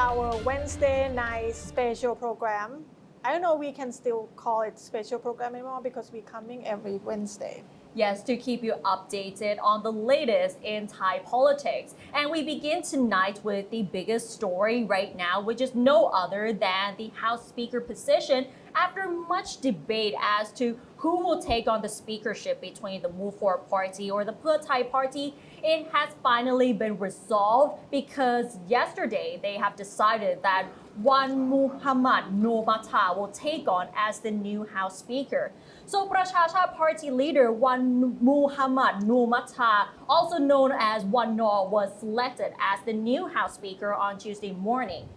our Wednesday night special program. I don't know we can still call it special program anymore because we're coming every Wednesday. Yes, to keep you updated on the latest in Thai politics. And we begin tonight with the biggest story right now, which is no other than the House Speaker position after much debate as to who will take on the speakership between the Move Forward Party or the Pheu Thai Party. It has finally been resolved because yesterday they have decided that Wan Muhammad Noor Matha will take on as the new House Speaker. So Pracha Chat Party leader Wan Muhammad Noor Matha, also known as Wan Nor, was selected as the new House Speaker on Tuesday morning.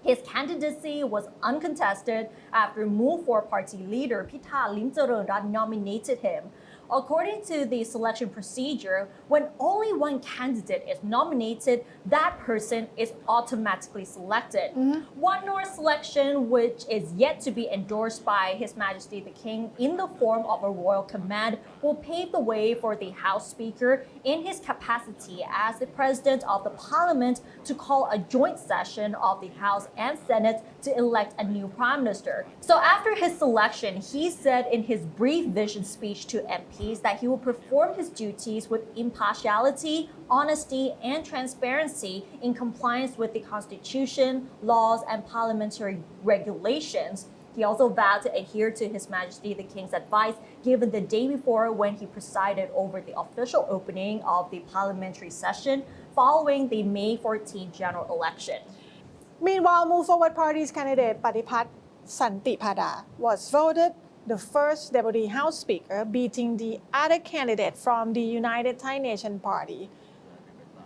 His candidacy was uncontested after Move Forward Party leader Pitha Limcharoenrat nominated him. According to the selection procedure, when only one candidate is nominated, that person is automatically selected. Wan Nor's selection, which is yet to be endorsed by His Majesty the King in the form of a royal command, will pave the way for the House Speaker in his capacity as the President of the Parliament to call a joint session of the House and Senate to elect a new Prime Minister. So after his selection, he said in his brief vision speech to MPs that he will perform his duties with impartiality, honesty, and transparency in compliance with the Constitution, laws, and parliamentary regulations. He also vowed to adhere to His Majesty the King's advice given the day before when he presided over the official opening of the parliamentary session following the May 14 general election. Meanwhile, Move Forward Party's candidate Patipat Santipada was voted the first Deputy House Speaker, beating the other candidate from the United Thai Nation Party.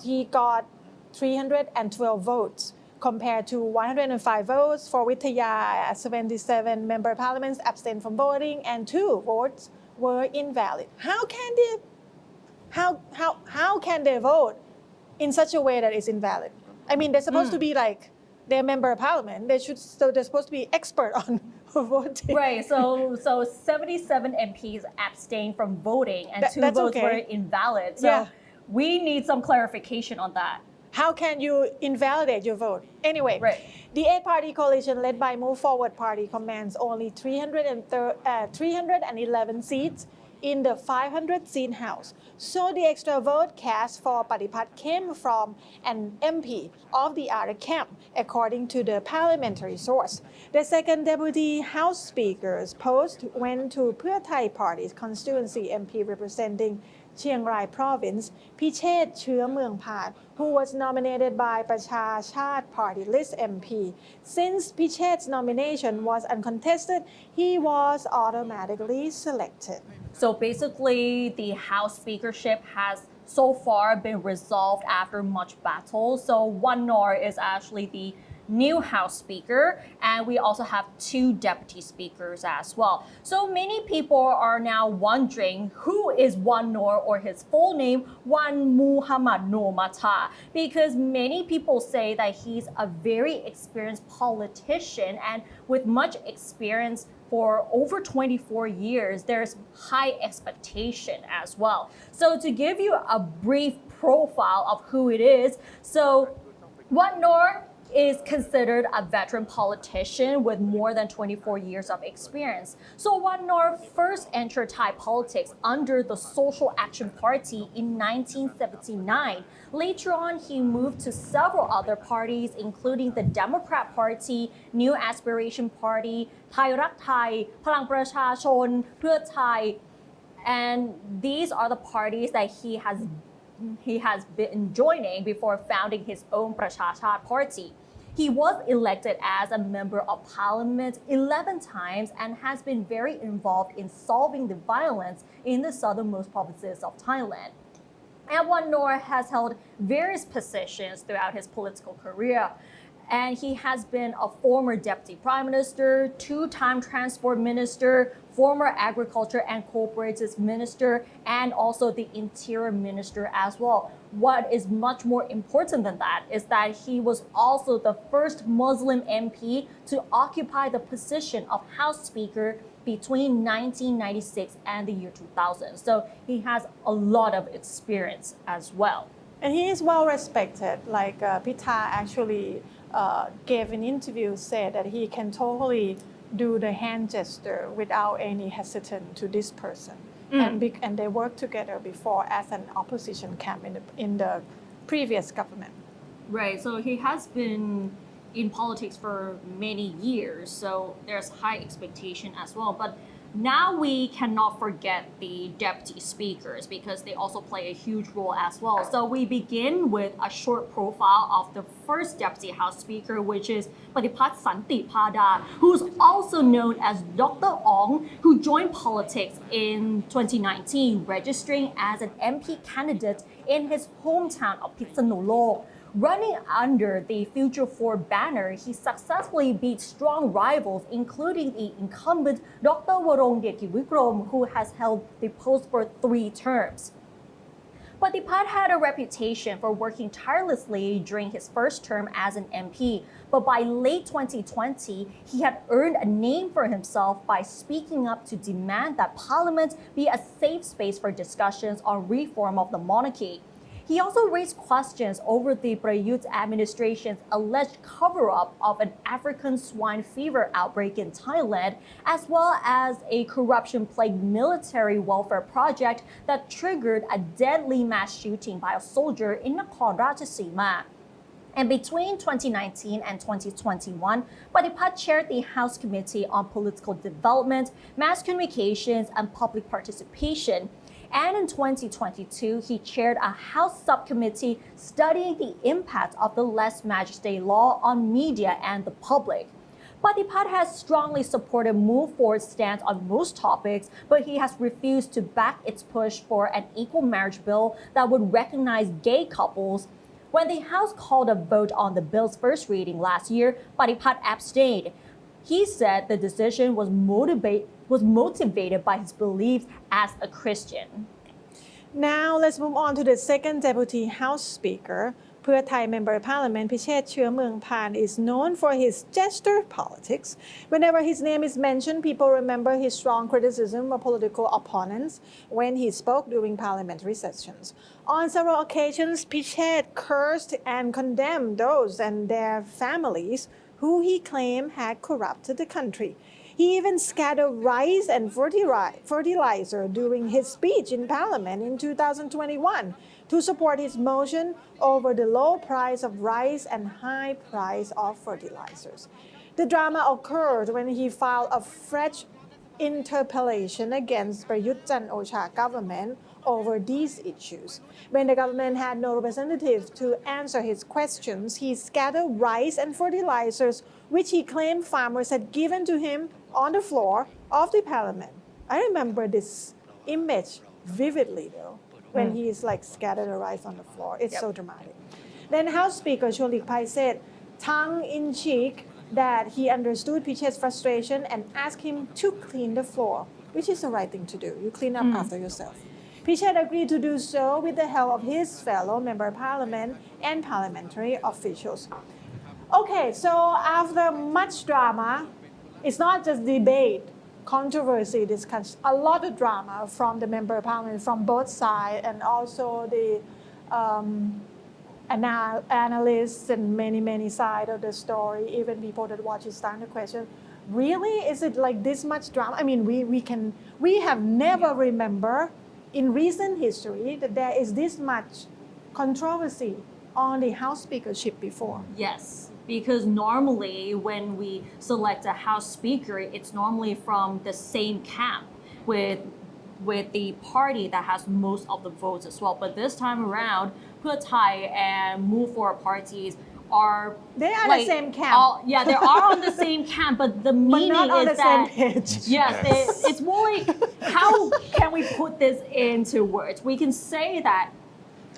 He got 312 votes compared to 105 votes for Withaya. 77 member parliaments abstained from voting and 2 votes were invalid. How can they vote in such a way that is invalid? I mean, they're supposed to be like their member of parliament. They're supposed to be expert on voting. Right. So 77 MPs abstained from voting and 2 votes were invalid. So we need some clarification on that. How can you invalidate your vote? Anyway, the 8-party coalition led by Move Forward Party commands only 311 seats in the 500-seat House. So the extra vote cast for Patipat came from an MP of the other camp, according to the parliamentary source. The second Deputy House Speaker's post went to Pheu Thai Party's constituency MP representing Chiang Rai Province, Pichet Chua Meung Phat, who was nominated by Pracha Chat Party list MP. Since Pichet's nomination was uncontested, he was automatically selected. So basically, the House Speakership has so far been resolved after much battle. So Wan Nor is actually the new House Speaker, and we also have 2 Deputy Speakers as well. So many people are now wondering who is Wan Nor, or his full name, Wan Muhammad Noor Matha, because many people say that he's a very experienced politician, and with much experience for over 24 years, there's high expectation as well. So to give you a brief profile of who it is, so Wan Nor is considered a veteran politician with more than 24 years of experience. So Wan Nor first entered Thai politics under the Social Action Party in 1979. Later on, he moved to several other parties, including the Democrat Party, New Aspiration Party, Thai Rak Thai, Phalang Pracha Chon, Pheu Thai, and these are the parties that he has been joining before founding his own Pracha Chat Party. He was elected as a member of parliament 11 times and has been very involved in solving the violence in the southernmost provinces of Thailand. And Wan Nor has held various positions throughout his political career. And he has been a former deputy prime minister, 2-time transport minister, former agriculture and cooperatives minister, and also the interior minister as well. What is much more important than that is that he was also the first Muslim MP to occupy the position of House Speaker between 1996 and the year 2000. So he has a lot of experience as well. And he is well respected. Like Pitha actually gave an interview, said that he can totally do the hand gesture without any hesitant to this person. And they worked together before as an opposition camp in the previous government. Right, so he has been in politics for many years, so there's high expectation as well. But now we cannot forget the deputy speakers because they also play a huge role as well. So we begin with a short profile of the first deputy house speaker, which is Patipat Santi Pada, who's also known as Dr. Ong, who joined politics in 2019, registering as an MP candidate in his hometown of Pitsanulok. Running under the Future for banner, he successfully beat strong rivals, including the incumbent Dr. Warongdet Kiwikrom, who has held the post for 3 terms. Patipat had a reputation for working tirelessly during his first term as an MP, but by late 2020, he had earned a name for himself by speaking up to demand that Parliament be a safe space for discussions on reform of the monarchy. He also raised questions over the Prayut administration's alleged cover-up of an African swine fever outbreak in Thailand, as well as a corruption-plagued military welfare project that triggered a deadly mass shooting by a soldier in Nakhon Ratchasima. And between 2019 and 2021, Patipat chaired the House Committee on Political Development, Mass Communications, and Public Participation. And in 2022, he chaired a House subcommittee studying the impact of the lèse majesté law on media and the public. Patipat has strongly supported Move Forward's stance on most topics, but he has refused to back its push for an equal marriage bill that would recognize gay couples. When the House called a vote on the bill's first reading last year, Patipat abstained. He said the decision was motivated by his beliefs as a Christian. Now let's move on to the second deputy House Speaker. Pheu Thai Member of Parliament Pichet Chue Pan is known for his gesture politics. Whenever his name is mentioned, people remember his strong criticism of political opponents when he spoke during parliamentary sessions. On several occasions, Pichet cursed and condemned those and their families who he claimed had corrupted the country. He even scattered rice and fertilizer during his speech in Parliament in 2021 to support his motion over the low price of rice and high price of fertilizers. The drama occurred when he filed a fresh interpellation against Prayut Chan-o-cha government over these issues. When the government had no representative to answer his questions, he scattered rice and fertilizers, which he claimed farmers had given to him on the floor of the parliament. I remember this image vividly though, when he is like scattered the rice on the floor. It's so dramatic. Then House Speaker Cholik Pai said, tongue-in-cheek, that he understood Pichet's frustration and asked him to clean the floor, which is the right thing to do. You clean up after yourself. Pichet agreed to do so with the help of his fellow Member of Parliament and parliamentary officials. Okay, so after much drama, it's not just debate, controversy, discussion, a lot of drama from the Member of Parliament from both sides, and also the analysts and many sides of the story, even people that watch it starting to question, really, is it like this much drama? I mean, we have never remember in recent history that there is this much controversy on the House speakership before. Yes, because normally when we select a House Speaker, it's normally from the same camp with the party that has most of the votes as well. But this time around, Pheu Thai and Move Forward parties are the same camp. They are on the same camp, but the meaning but not on is the that same page. Yes, it's more like how can we put this into words? We can say that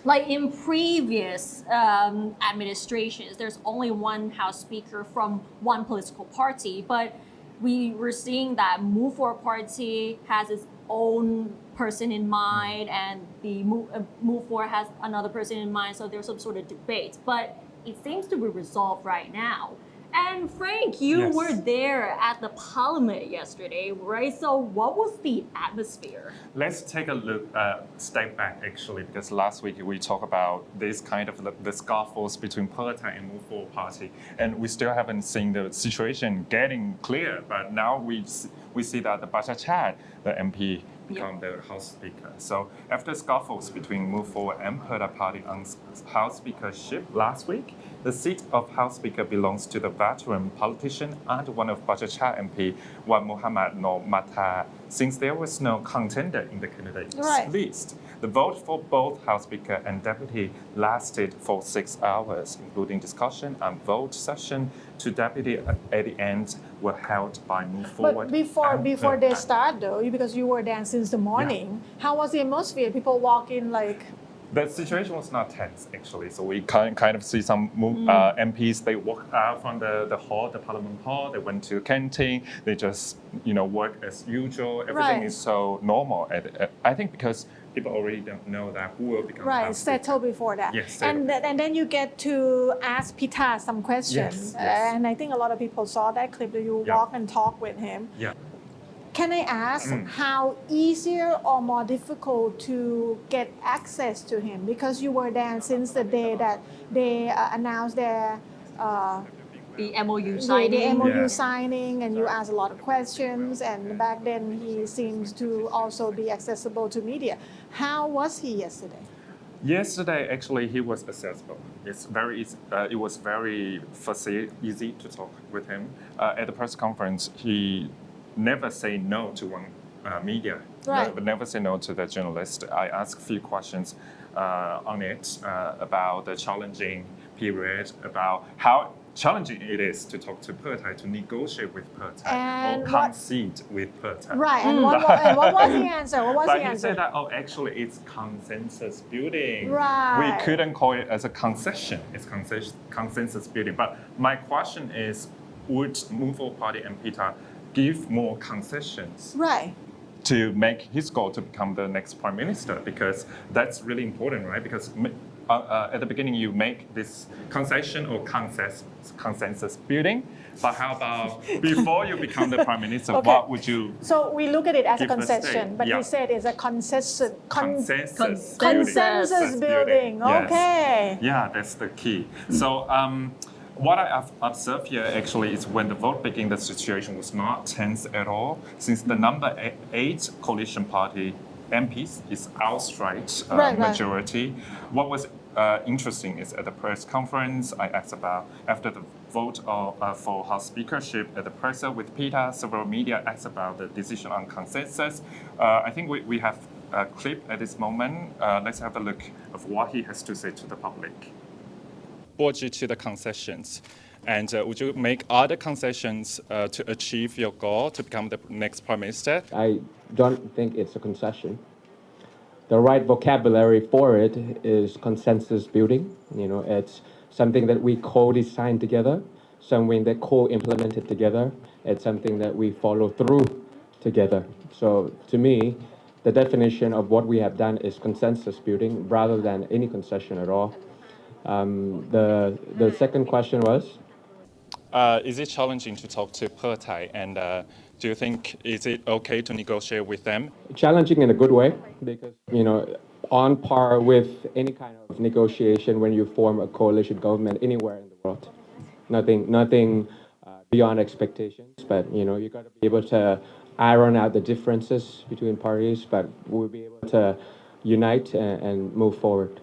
like in previous administrations, there's only one House Speaker from one political party, but we were seeing that Move Forward party has its own person in mind, and the Move Forward has another person in mind, so there's some sort of debate. But it seems to be resolved right now. And Frank, you Yes. were there at the parliament yesterday, right? So what was the atmosphere? Let's take a look, step back actually, because last week we talked about this kind of the scuffles between Pheu Thai and Move Forward Party, and we still haven't seen the situation getting clear. But now we see that the Bachachat, the MP, become the House Speaker. So after scuffles between Move Forward and Pheu Thai Party on House Speakership last week, the seat of House Speaker belongs to the veteran politician and one of Bachachat MP, Wan Muhammad Noor Matha. Since there was no contender in the candidates list, the vote for both House Speaker and Deputy lasted for 6 hours, including discussion and vote session to Deputy at the end were held by Move Forward. But before they start though, because you were there since the morning, how was the atmosphere? People walk in like... The situation was not tense actually. So we kind of see some MPs, they walked out from the hall, the parliament hall, they went to the canteen, they just, work as usual. Everything is so normal. I think because people already don't know that who will become House Speaker. Settled before that. Yes, and then you get to ask Pita some questions. Yes. And I think a lot of people saw that clip that you walk and talk with him. Yeah. Can I ask how easier or more difficult to get access to him? Because you were there since the day that they announced their The MOU signing. The MOU signing, and you asked a lot of questions. And back then, he seems to also be accessible to media. How was he yesterday? Yesterday, actually, he was accessible. It's very easy. It was very easy to talk with him. At the press conference, he never say no to one media. Right. Never say no to the journalist. I asked a few questions on it about the challenging period, about how challenging it is to talk to Pheu Thai, to negotiate with Pheu Thai, or concede with Pheu Thai. Right, and what was the answer? What was but the answer? he said that, actually, it's consensus building. Right. We couldn't call it as a concession. It's consensus building. But my question is, would Move Forward Party and Pita give more concessions to make his goal to become the next prime minister? Because that's really important, right? Because at the beginning you make this concession or consensus building, but how about before you become the prime minister, what would you? So we look at it as a give the concession, but state? he said it's a consensus Consensus building. Yes. Okay. Yeah, that's the key. So what I have observed here actually is when the vote began, the situation was not tense at all, since the number 8 coalition party MPs is outright majority. What was interesting is at the press conference, I asked about after the vote for House Speakership at the presser with Pita, several media asked about the decision on consensus. I think we have a clip at this moment. Let's have a look of what he has to say to the public. Brought you to the concessions. And would you make other concessions to achieve your goal to become the next prime minister? I don't think it's a concession. The right vocabulary for it is consensus building. It's something that we co-design together, something that co-implemented together. It's something that we follow through together. So to me, the definition of what we have done is consensus building rather than any concession at all. The second question was? Is it challenging to talk to Pheu Thai, and do you think is it okay to negotiate with them? Challenging in a good way, because on par with any kind of negotiation when you form a coalition government anywhere in the world. Nothing beyond expectations, but you got to be able to iron out the differences between parties, but we'll be able to unite and move forward.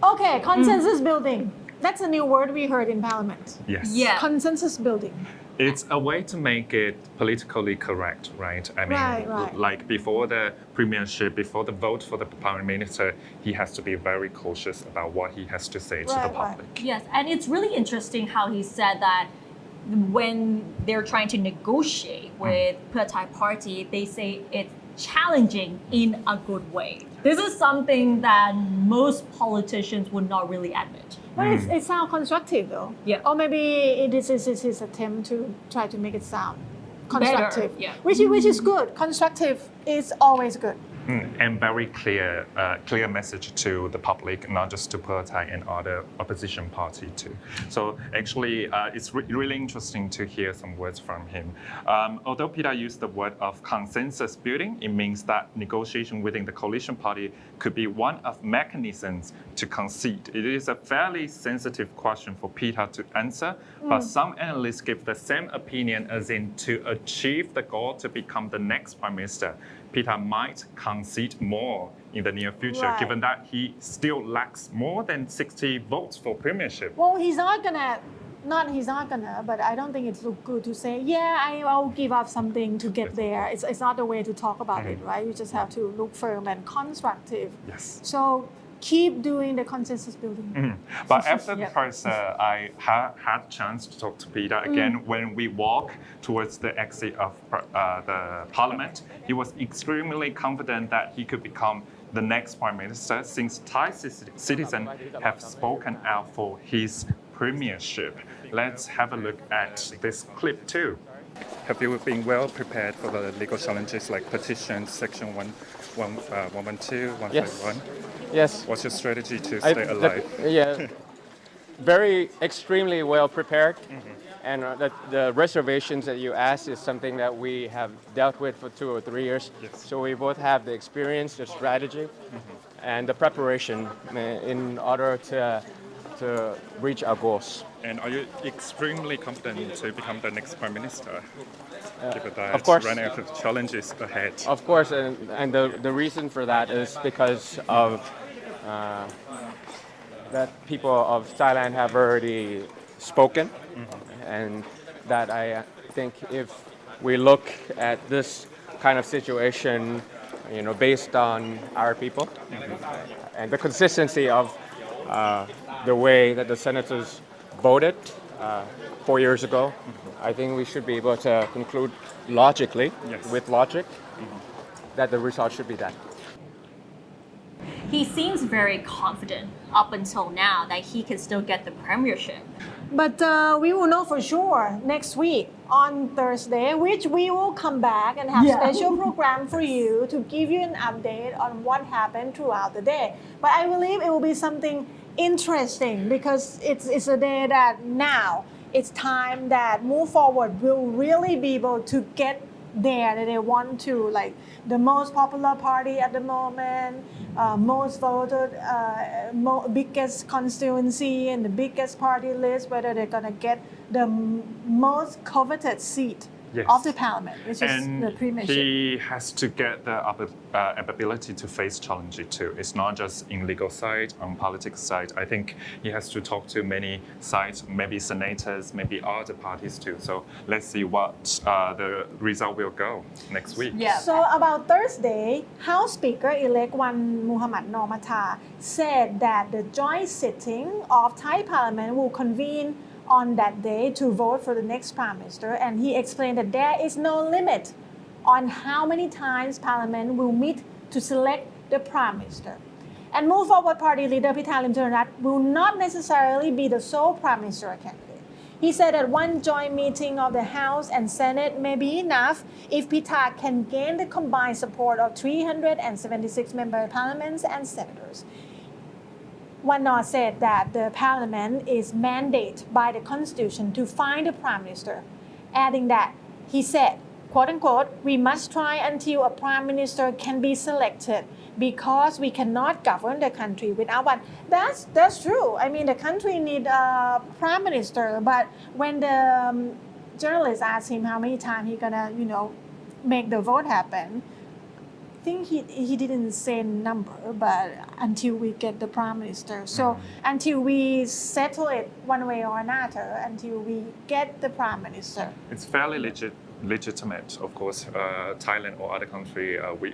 Okay, consensus building. That's a new word we heard in Parliament. Yes. Yeah. Consensus building. It's a way to make it politically correct, right? I mean, like before the premiership, before the vote for the prime minister, he has to be very cautious about what he has to say to the public. Yes, and it's really interesting how he said that when they're trying to negotiate with Pheu Thai party, they say it's challenging in a good way. This is something that most politicians would not really admit. But it sounds constructive though. Yeah. Or maybe this is his attempt to try to make it sound constructive. Better, yeah. Which is good. Constructive is always good. And very clear message to the public, not just to Thai and other opposition party too. So actually, it's really interesting to hear some words from him. Although Peter used the word of consensus building, it means that negotiation within the coalition party could be one of mechanisms to concede. It is a fairly sensitive question for Peter to answer, but some analysts give the same opinion as in to achieve the goal to become the next prime minister. Peter might concede more in the near future, given that he still lacks more than 60 votes for premiership. Well, he's not gonna, but I don't think it's look good to say, yeah, I'll give up something to get there. It's not the way to talk about it, right? You just have to look firm and constructive. Yes. So keep doing the consensus building. But after the press, I had a chance to talk to Peter again when we walk towards the exit of the parliament. He was extremely confident that he could become the next prime minister since Thai citizens have spoken out for his premiership. Let's have a look at this clip too. Have you been well prepared for the legal challenges like petitions, Section 112, 151? Yes. What's your strategy to stay alive? Very extremely well prepared. And the reservations that you asked is something that we have dealt with for 2 or 3 years. Yes. So we both have the experience, the strategy, and the preparation in order to reach our goals. And are you extremely confident to become the next prime minister? Given that of course. running out of challenges ahead. Of course, and the reason for that is because of that people of Thailand have already spoken, and that I think if we look at this kind of situation, based on our people and the consistency of the way that the senators voted 4 years ago, I think we should be able to conclude logically, with logic, that the result should be that. He seems very confident up until now that he can still get the premiership. But we will know for sure next week on Thursday, which we will come back and have special program for you to give you an update on what happened throughout the day. But I believe it will be something interesting because it's a day that now it's time that Move Forward will really be able to get there that they want to, like the most popular party at the moment, most voted, biggest constituency and the biggest party list, whether they're going to get the most coveted seat of the parliament, which is the premiership. He has to get the ability to face challenges too. It's not just in legal side, on politics side. I think he has to talk to many sides, maybe senators, maybe other parties too. So let's see what the result will go next week. So about Thursday, House Speaker-elect Wan Muhammad Normatha said that the joint sitting of Thai Parliament will convene on that day to vote for the next prime minister, and he explained that there is no limit on how many times Parliament will meet to select the prime minister. And Move Forward Party leader Pita Limjaroenrat will not necessarily be the sole prime minister candidate. He said that one joint meeting of the House and Senate may be enough if Pita can gain the combined support of 376 member parliaments and senators. Wan Nor said that the parliament is mandated by the constitution to find a prime minister, adding that he said, quote unquote, we must try until a prime minister can be selected because we cannot govern the country without one. That's true. I mean, the country need a prime minister, but when the journalist asked him how many times he gonna, make the vote happen, I think he didn't say number, but until we get the prime minister. So until we settle it one way or another, until we get the prime minister. It's fairly legitimate, of course. Thailand or other country, we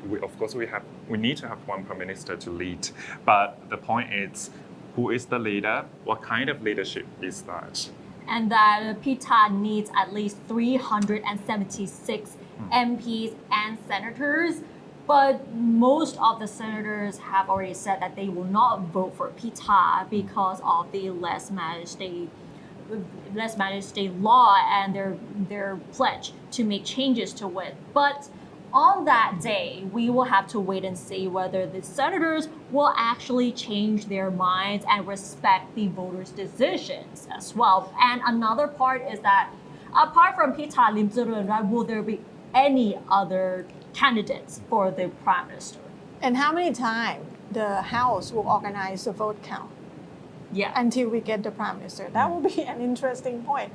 need to have one prime minister to lead. But the point is, who is the leader? What kind of leadership is that? And that Pita needs at least 376 MPs and senators. But most of the senators have already said that they will not vote for Pita because of the less managed state law and their pledge to make changes to it. But on that day, we will have to wait and see whether the senators will actually change their minds and respect the voters' decisions as well. And another part is that apart from Pita Limjaroenrat, will there be any other candidates for the prime minister? And how many times the House will organize the vote count Yeah. until we get the prime minister? That will be an interesting point.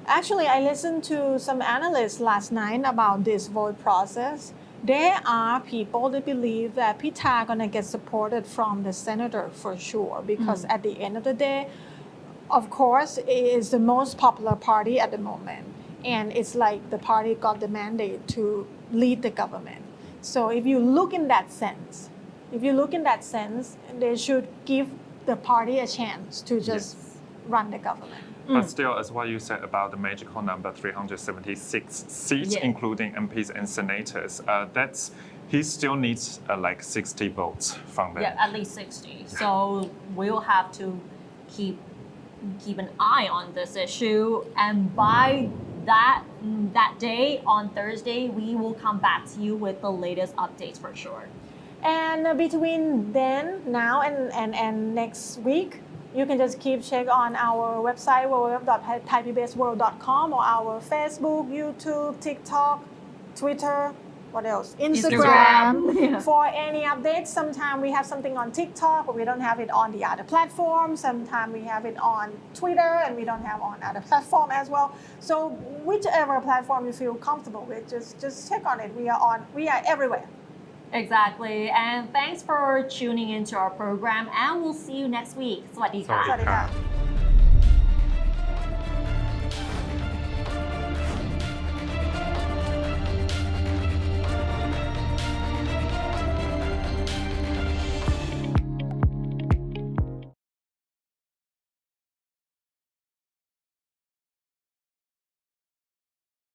Actually, I listened to some analysts last night about this vote process. There are people that believe that Pita gonna get supported from the senator for sure, because at the end of the day, of course, it is the most popular party at the moment, and it's like the party got the mandate to lead the government. So if you look in that sense, they should give the party a chance to just run the government. But still, as what you said about the magical number 376 seats, Yeah. including MPs and senators, he still needs like 60 votes from them. Yeah, at least 60. So we'll have to keep an eye on this issue, and by that day on Thursday, we will come back to you with the latest updates for sure. And between then, now, and next week, you can just keep check on our website www.thaipbsworld.com or our Facebook, YouTube, TikTok, Twitter, what else? Instagram. Yeah. For any updates. Sometimes we have something on TikTok, but we don't have it on the other platforms. Sometimes we have it on Twitter, and we don't have on other platform as well. So whichever platform you feel comfortable with, just check on it. We are everywhere. Exactly. And thanks for tuning into our program, and we'll see you next week. สวัสดีค่ะ สวัสดีค่ะ